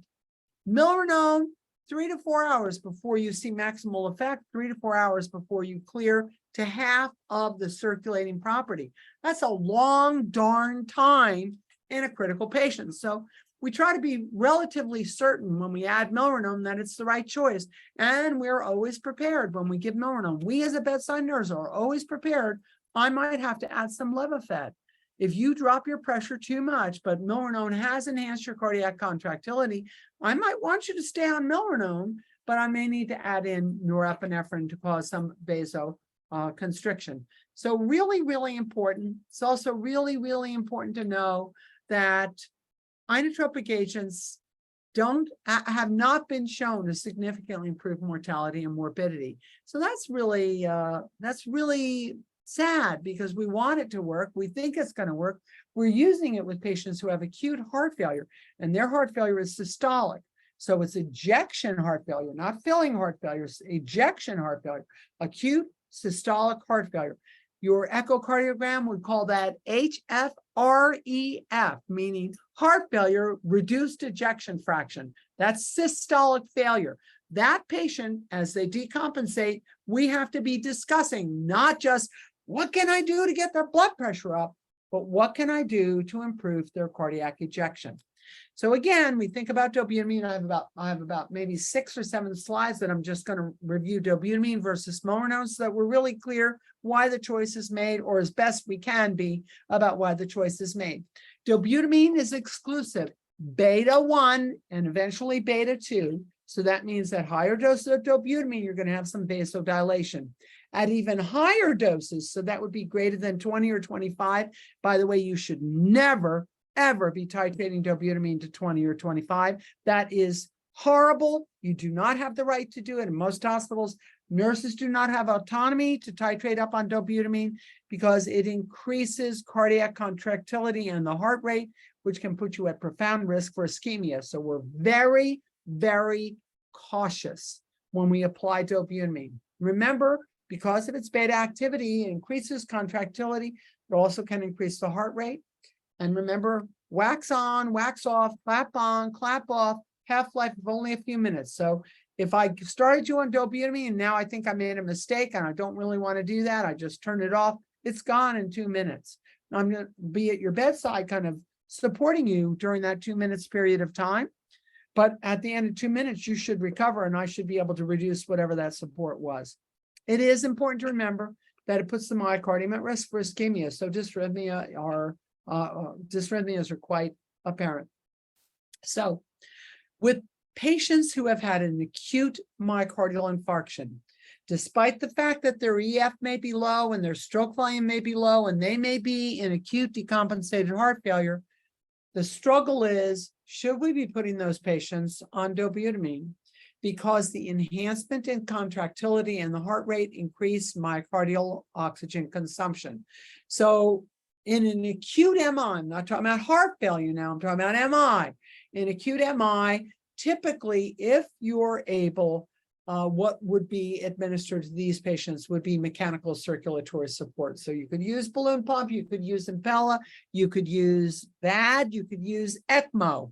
Milrinone, 3 to 4 hours before you see maximal effect, 3 to 4 hours before you clear to half of the circulating property. That's a long darn time in a critical patient. So we try to be relatively certain when we add milrinone that it's the right choice. And we're always prepared when we give milrinone. We as a bedside nurse are always prepared. I might have to add some Levophed. If you drop your pressure too much, but milrinone has enhanced your cardiac contractility, I might want you to stay on milrinone, but I may need to add in norepinephrine to cause some vasoconstriction. So really, really important. It's also really, really important to know that inotropic agents have not been shown to significantly improve mortality and morbidity. So that's really sad because we want it to work. We think it's going to work. We're using it with patients who have acute heart failure, and their heart failure is systolic. So it's ejection heart failure, not filling heart failure, it's ejection heart failure, acute systolic heart failure. Your echocardiogram would call that HFrEF, meaning heart failure, reduced ejection fraction. That's systolic failure. That patient, as they decompensate, we have to be discussing not just what can I do to get their blood pressure up, but what can I do to improve their cardiac ejection? So again, we think about dobutamine. I have about maybe 6 or 7 slides that I'm just going to review dobutamine versus milrinone so that we're really clear why the choice is made, or as best we can be about why the choice is made. Dobutamine is exclusive beta 1 and eventually beta 2. So that means at higher doses of dobutamine, you're going to have some vasodilation. At even higher doses, so that would be greater than 20 or 25. By the way, you should never, ever be titrating dobutamine to 20 or 25. That is horrible. You do not have the right to do it. In most hospitals, nurses do not have autonomy to titrate up on dobutamine because it increases cardiac contractility and the heart rate, which can put you at profound risk for ischemia. So we're very, very cautious when we apply dobutamine. Remember, because of its beta activity, it increases contractility. It also can increase the heart rate. And remember, wax on, wax off, clap on, clap off, half-life of only a few minutes. So if I started you on Dobutamine and now I think I made a mistake and I don't really want to do that, I just turn it off, it's gone in 2 minutes. I'm going to be at your bedside kind of supporting you during that 2 minutes period of time. But at the end of 2 minutes, you should recover and I should be able to reduce whatever that support was. It is important to remember that it puts the myocardium at risk for ischemia. So dysrhythmias are quite apparent. So with patients who have had an acute myocardial infarction, despite the fact that their EF may be low and their stroke volume may be low and they may be in acute decompensated heart failure, the struggle is, should we be putting those patients on Dobutamine? Because the enhancement in contractility and the heart rate increase myocardial oxygen consumption. So in an acute MI, I'm not talking about heart failure now, I'm talking about MI. In acute MI, typically, if you're able, what would be administered to these patients would be mechanical circulatory support. So you could use balloon pump, you could use Impella, you could use VAD, you could use ECMO,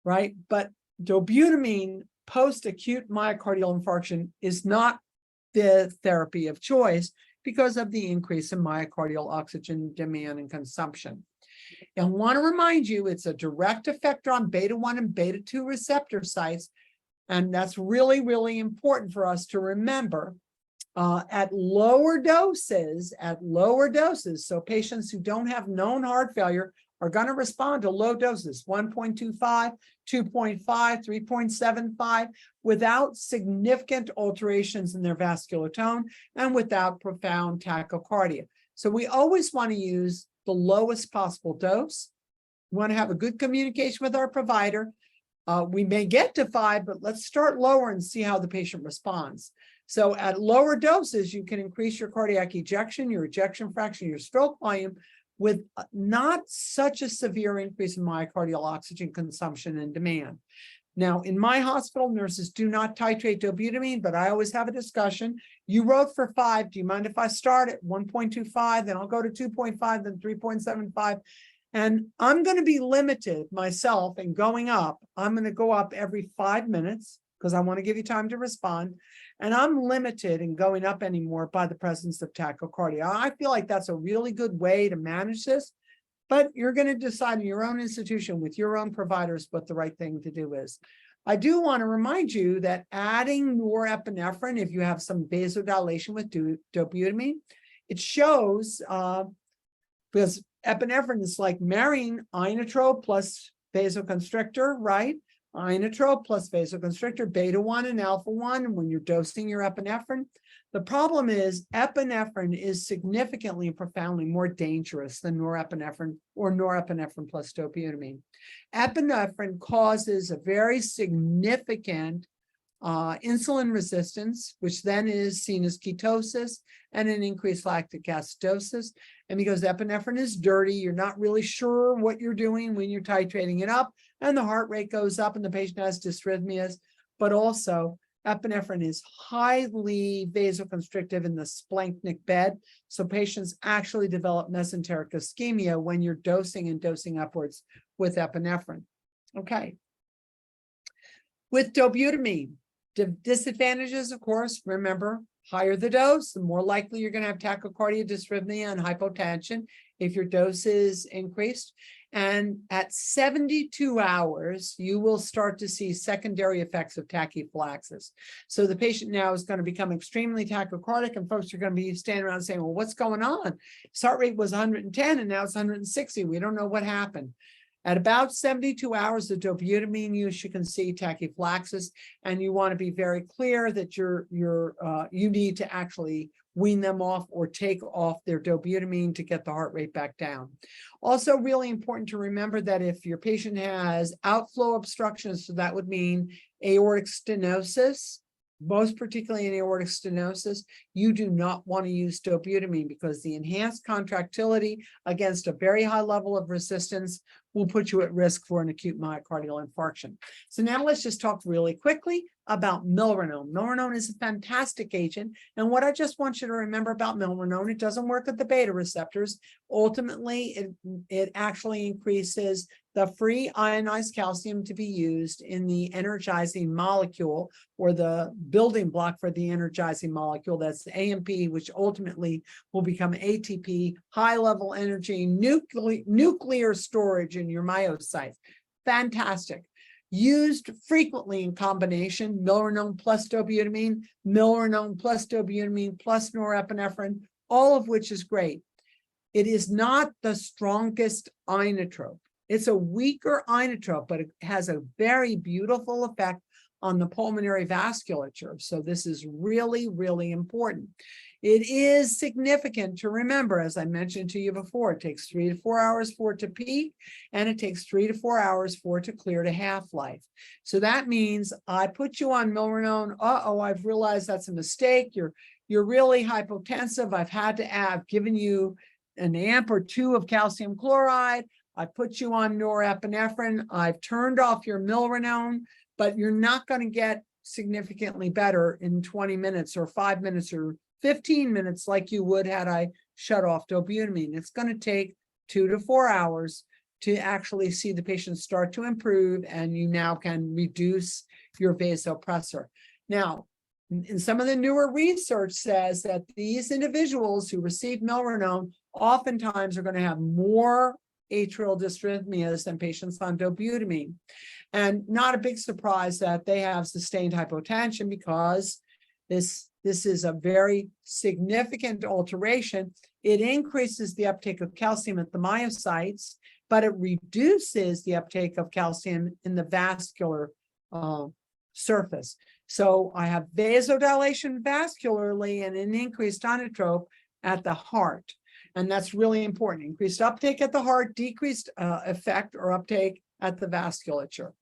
right? But Dobutamine post-acute myocardial infarction is not the therapy of choice because of the increase in myocardial oxygen demand and consumption. And I want to remind you, it's a direct effect on beta-1 and beta-2 receptor sites. And that's really, really important for us to remember. At lower doses, so patients who don't have known heart failure are going to respond to low doses, 1.25, 2.5, 3.75, without significant alterations in their vascular tone and without profound tachycardia. So we always want to use the lowest possible dose. We want to have a good communication with our provider. We may get to 5, but let's start lower and see how the patient responds. So at lower doses, you can increase your cardiac ejection, your ejection fraction, your stroke volume with not such a severe increase in myocardial oxygen consumption and demand. Now, in my hospital, nurses do not titrate Dobutamine, but I always have a discussion. You wrote for 5. Do you mind if I start at 1.25, then I'll go to 2.5, then 3.75? And I'm going to be limited myself in going up. I'm going to go up every 5 minutes because I want to give you time to respond. And I'm limited in going up anymore by the presence of tachycardia. I feel like that's a really good way to manage this, but you're going to decide in your own institution with your own providers what the right thing to do is. I do want to remind you that adding norepinephrine, if you have some vasodilation with Dobutamine, it shows, because epinephrine is like marrying inotrope plus vasoconstrictor, right? Inotrope plus vasoconstrictor, beta-1 and alpha-1 when you're dosing your epinephrine. The problem is epinephrine is significantly and profoundly more dangerous than norepinephrine or norepinephrine plus Dobutamine. Epinephrine causes a very significant insulin resistance, which then is seen as ketosis and an increased lactic acidosis. And because epinephrine is dirty, you're not really sure what you're doing when you're titrating it up, and the heart rate goes up and the patient has dysrhythmias. But also, epinephrine is highly vasoconstrictive in the splanchnic bed. So patients actually develop mesenteric ischemia when you're dosing and dosing upwards with epinephrine. Okay. With Dobutamine, disadvantages, of course, remember, higher the dose, the more likely you're going to have tachycardia, dysrhythmia, and hypotension if your dose is increased. And at 72 hours, you will start to see secondary effects of tachyphylaxis. So the patient now is going to become extremely tachycardic, and folks are going to be standing around saying, well, what's going on? His heart rate was 110 and now it's 160. We don't know what happened. At about 72 hours of Dobutamine use, you can see tachyphylaxis, and you want to be very clear that you need to actually wean them off or take off their Dobutamine to get the heart rate back down. Also, really important to remember that if your patient has outflow obstructions, so that would mean aortic stenosis, most particularly in aortic stenosis, you do not want to use Dobutamine because the enhanced contractility against a very high level of resistance will put you at risk for an acute myocardial infarction. So now let's just talk really quickly about milrinone. Milrinone is a fantastic agent. And what I just want you to remember about milrinone, it doesn't work at the beta receptors. Ultimately, it actually increases the free ionized calcium to be used in the energizing molecule, or the building block for the energizing molecule. That's AMP, which ultimately will become ATP, high level energy, nuclear storage in your myocytes. Fantastic. Used frequently in combination, milrinone plus dobutamine, milrinone plus dobutamine plus norepinephrine, all of which is great. It is not the strongest inotrope. It's a weaker inotrope, but it has a very beautiful effect on the pulmonary vasculature. So this is really, really important. It is significant to remember, as I mentioned to you before, it takes 3 to 4 hours for it to peak, and it takes 3 to 4 hours for it to clear to half-life. So that means I put you on milrinone. I've realized that's a mistake. You're really hypotensive. I've given you an amp or two of calcium chloride. I put you on norepinephrine. I've turned off your milrinone, but you're not going to get significantly better in 20 minutes or 5 minutes or 15 minutes like you would had I shut off dobutamine. It's going to take 2 to 4 hours to actually see the patient start to improve, and you now can reduce your vasopressor. Now, in some of the newer research says that these individuals who receive milrinone oftentimes are going to have more atrial dysrhythmias than patients on dobutamine. And not a big surprise that they have sustained hypotension, because this is a very significant alteration. It increases the uptake of calcium at the myocytes, but it reduces the uptake of calcium in the vascular surface. So I have vasodilation vascularly and an increased inotrope at the heart. And that's really important. Increased uptake at the heart, decreased effect or uptake at the vasculature.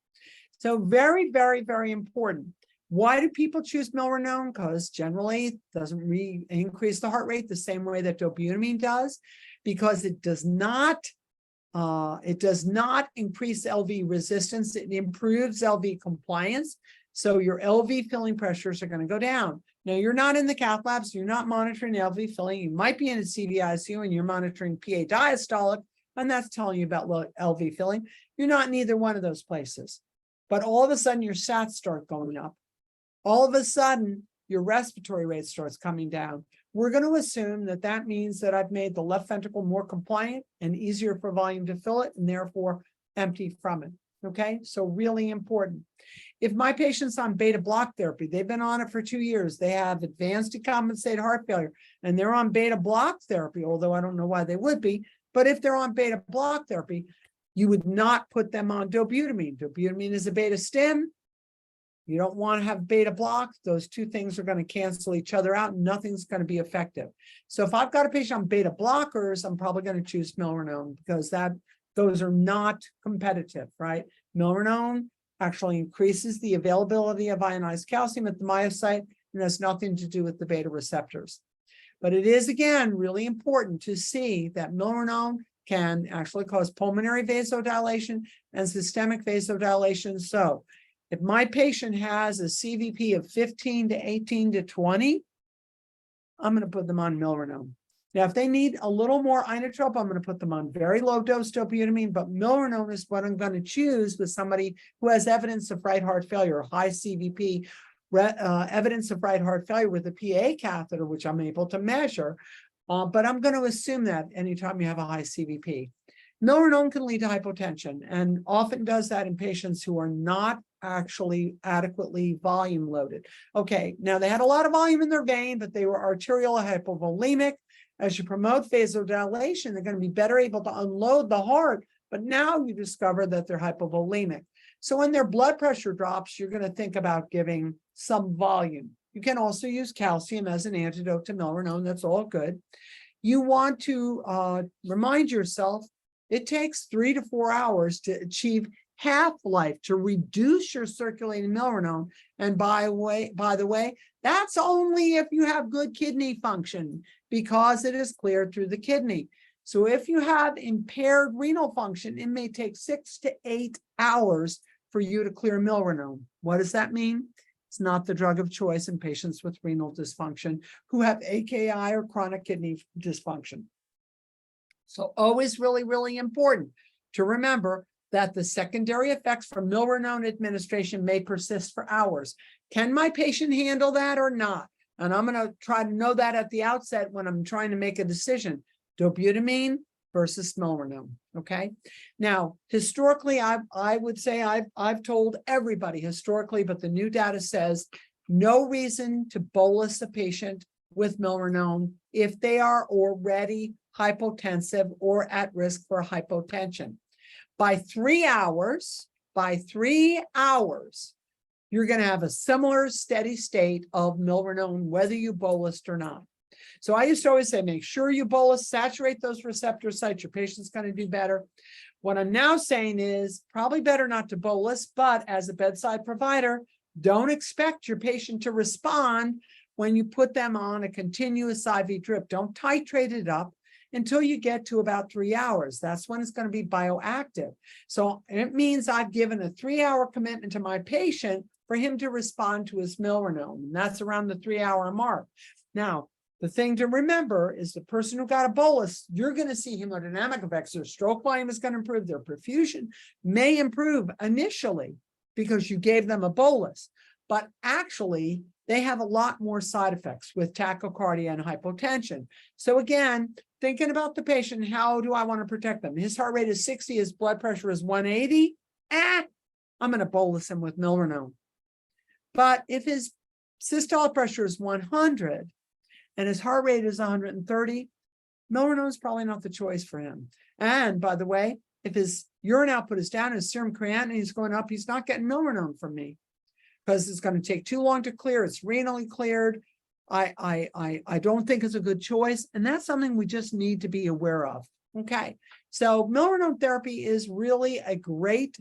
So very, very, very important. Why do people choose milrinone? Because generally it doesn't increase the heart rate the same way that dobutamine does, because it does not increase LV resistance. It improves LV compliance. So your LV filling pressures are going to go down. Now, you're not in the cath lab, so you're not monitoring LV filling. You might be in a CVICU and you're monitoring PA diastolic, and that's telling you about low LV filling. You're not in either one of those places. But all of a sudden, your sats start going up. All of a sudden, your respiratory rate starts coming down. We're going to assume that that means that I've made the left ventricle more compliant and easier for volume to fill it, and therefore empty from it. Okay, so really important. If my patient's on beta block therapy, they've been on it for 2 years, they have advanced decompensated heart failure, and they're on beta block therapy, although I don't know why they would be, but if they're on beta block therapy, you would not put them on dobutamine. Dobutamine is a beta stim. You don't want to have beta block. Those two things are going to cancel each other out. Nothing's going to be effective. So if I've got a patient on beta blockers, I'm probably going to choose milrinone, because those are not competitive, right? Milrinone actually increases the availability of ionized calcium at the myocyte, and has nothing to do with the beta receptors. But it is, again, really important to see that milrinone can actually cause pulmonary vasodilation and systemic vasodilation. So if my patient has a CVP of 15 to 18 to 20, I'm going to put them on milrinone. Now, if they need a little more inotrope, I'm going to put them on very low dose dobutamine, but milrinone is what I'm going to choose with somebody who has evidence of right heart failure, high CVP, evidence of right heart failure with a PA catheter, which I'm able to measure. But I'm going to assume that anytime you have a high CVP. Milrinone can lead to hypotension, and often does that in patients who are not actually adequately volume loaded. Okay, now they had a lot of volume in their vein, but they were arterial hypovolemic. As you promote vasodilation, they're going to be better able to unload the heart, but now you discover that they're hypovolemic. So when their blood pressure drops, you're going to think about giving some volume. You can also use calcium as an antidote to milrinone. That's all good. You want to remind yourself it takes 3 to 4 hours to achieve half-life, to reduce your circulating milrinone. And by the way, that's only if you have good kidney function, because it is cleared through the kidney. So if you have impaired renal function, it may take 6 to 8 hours for you to clear milrinone. What does that mean? It's not the drug of choice in patients with renal dysfunction who have AKI or chronic kidney dysfunction. So always really, really important to remember that the secondary effects from milrinone administration may persist for hours. Can my patient handle that or not? And I'm going to try to know that at the outset when I'm trying to make a decision. Dobutamine versus milrinone. Okay. Now, historically, I would say I've told everybody historically, but the new data says no reason to bolus a patient with milrinone if they are already hypotensive or at risk for hypotension. By 3 hours, you're going to have a similar steady state of milrinone, whether you bolused or not. So I used to always say, make sure you bolus, saturate those receptor sites. Your patient's going to do better. What I'm now saying is probably better not to bolus, but as a bedside provider, don't expect your patient to respond when you put them on a continuous IV drip. Don't titrate it up until you get to about 3 hours. That's when it's going to be bioactive. So it means I've given a 3-hour commitment to my patient for him to respond to his milrinone. And that's around the 3-hour mark. Now, the thing to remember is the person who got a bolus, you're going to see hemodynamic effects. Their stroke volume is going to improve. Their perfusion may improve initially because you gave them a bolus. But actually, they have a lot more side effects with tachycardia and hypotension. So again, thinking about the patient, how do I want to protect them? His heart rate is 60, his blood pressure is 180. I'm going to bolus him with milrinone. But if his systolic pressure is 100 and his heart rate is 130, milrinone is probably not the choice for him. And by the way, if his urine output is down, his serum creatinine is going up, he's not getting milrinone from me because it's going to take too long to clear. It's renally cleared. I don't think it's a good choice. And that's something we just need to be aware of. Okay. So milrinone therapy is really a great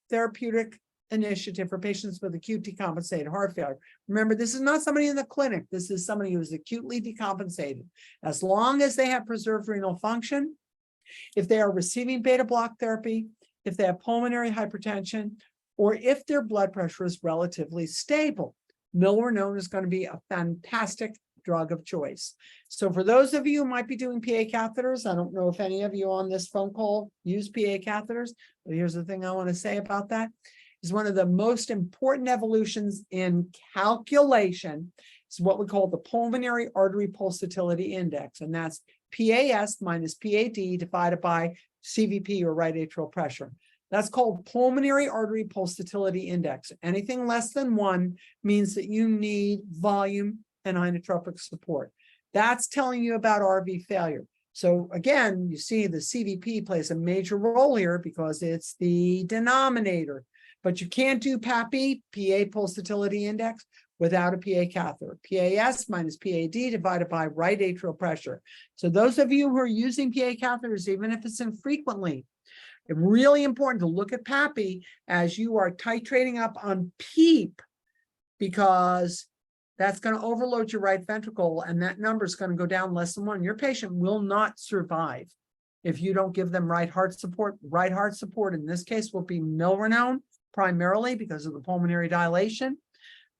therapeutic initiative for patients with acute decompensated heart failure. Remember, this is not somebody in the clinic. This is somebody who is acutely decompensated. As long as they have preserved renal function, if they are receiving beta block therapy, if they have pulmonary hypertension, or if their blood pressure is relatively stable, milrinone is going to be a fantastic drug of choice. So for those of you who might be doing PA catheters, I don't know if any of you on this phone call use PA catheters, but here's the thing I want to say about that. Is one of the most important evolutions in calculation is what we call the pulmonary artery pulsatility index, and that's PAS minus PAD divided by CVP or right atrial pressure. That's called pulmonary artery pulsatility index. Anything less than 1 means that you need volume and inotropic support. That's telling you about RV failure. So again, you see the CVP plays a major role here because it's the denominator. But you can't do PAPI, PA pulsatility index, without a PA catheter. PAS minus PAD divided by right atrial pressure. So those of you who are using PA catheters, even if it's infrequently, it's really important to look at PAPI as you are titrating up on PEEP, because that's going to overload your right ventricle and that number is going to go down less than 1. Your patient will not survive if you don't give them right heart support. Right heart support in this case will be milrinone, primarily because of the pulmonary dilation,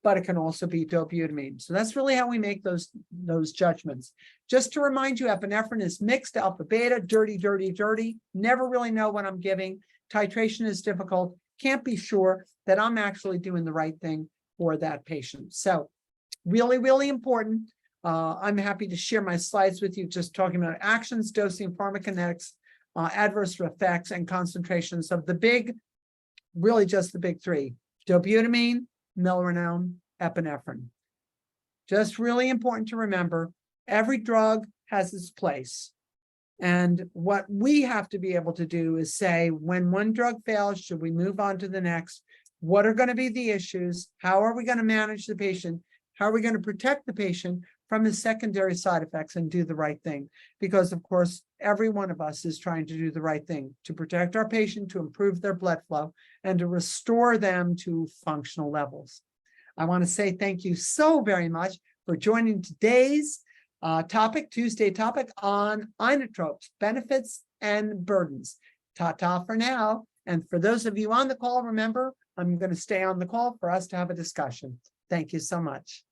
but it can also be dobutamine. So that's really how we make those judgments. Just to remind you, epinephrine is mixed alpha beta, dirty. Never really know what I'm giving. Titration is difficult. Can't be sure that I'm actually doing the right thing for that patient. So really, really important. I'm happy to share my slides with you, just talking about actions, dosing, pharmacokinetics, adverse effects, and concentrations of the big, really just the big 3: dobutamine, milrinone, epinephrine. Just really important to remember, every drug has its place. And what we have to be able to do is say, when one drug fails, should we move on to the next? What are going to be the issues? How are we going to manage the patient? How are we going to protect the patient from his secondary side effects and do the right thing? Because, of course, every one of us is trying to do the right thing to protect our patient, to improve their blood flow, and to restore them to functional levels. I want to say thank you so very much for joining today's Tuesday topic on inotropes, benefits and burdens. Ta-ta for now. And for those of you on the call, remember, I'm going to stay on the call for us to have a discussion. Thank you so much.